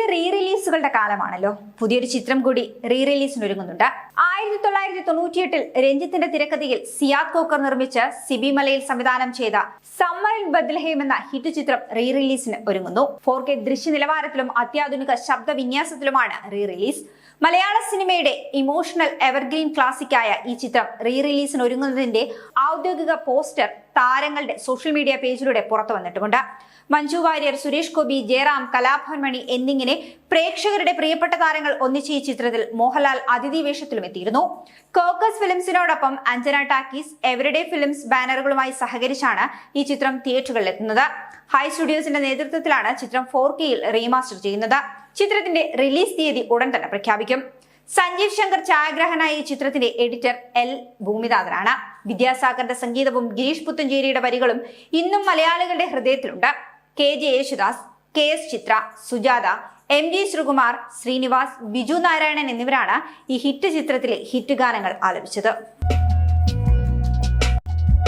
ഇനി റീ റിലീസുകളുടെ കാലമാണല്ലോ. പുതിയൊരു ചിത്രം കൂടി റീ റിലീസിന് ഒരുങ്ങുന്നുണ്ട്. 1998 രഞ്ജിത്തിന്റെ തിരക്കഥയിൽ സിയാദ് കോക്കർ നിർമ്മിച്ച് സിബി മലയിൽ സംവിധാനം ചെയ്ത സമ്മർ ഇൻ ബത്ലഹേം എന്ന ഹിറ്റ് ചിത്രം റീ റിലീസിന് ഒരുങ്ങുന്നു. 4K ദൃശ്യ നിലവാരത്തിലും അത്യാധുനിക ശബ്ദ വിന്യാസത്തിലുമാണ് റീ റിലീസ്. മലയാള സിനിമയുടെ ഇമോഷണൽ എവർഗ്രീൻ ക്ലാസിക്കായ ഈ ചിത്രം റീ റിലീസിന് ഒരുങ്ങുന്നതിന്റെ ഔദ്യോഗിക പോസ്റ്റർ താരങ്ങളുടെ സോഷ്യൽ മീഡിയ പേജിലൂടെ പുറത്തു വന്നിട്ടുമുണ്ട്. മഞ്ജു വാര്യർ, സുരേഷ് ഗോപി, ജയറാം, കലാഭവൻ മണി എന്നിങ്ങനെ പ്രേക്ഷകരുടെ പ്രിയപ്പെട്ട താരങ്ങൾ ഒന്നിച്ച് ഈ ചിത്രത്തിൽ മോഹൻലാൽ അതിഥി വേഷത്തിലും എത്തിയിരുന്നു. കോക്കസ് ഫിലിംസിനോടൊപ്പം അഞ്ജന ടാക്കീസ്, എവരിഡേ ഫിലിംസ് ബാനറുകളുമായി സഹകരിച്ചാണ് ഈ ചിത്രം തിയേറ്ററുകളിൽ എത്തുന്നത്. ഹൈ സ്റ്റുഡിയോസിന്റെ നേതൃത്വത്തിലാണ് ചിത്രം 4Kയിൽ റീമാസ്റ്റർ ചെയ്യുന്നത്. ചിത്രത്തിന്റെ റിലീസ് തീയതി ഉടൻ തന്നെ പ്രഖ്യാപിക്കും. സഞ്ജീവ് ശങ്കർ ഛായാഗ്രഹനായ ഈ ചിത്രത്തിന്റെ എഡിറ്റർ എൽ ഭൂമിനാഥനാണ്. വിദ്യാസാഗറിന്റെ സംഗീതവും ഗിരീഷ് പുത്തഞ്ചേരിയുടെ വരികളും ഇന്നും മലയാളികളുടെ ഹൃദയത്തിലുണ്ട്. KJ യേശുദാസ്, KS ചിത്ര, സുജാത, MG ശ്രീകുമാർ, ശ്രീനിവാസ്, ബിജു നാരായണൻ എന്നിവരാണ് ഈ ഹിറ്റ് ചിത്രത്തിലെ ഹിറ്റ് ഗാനങ്ങൾ ആലപിച്ചത്.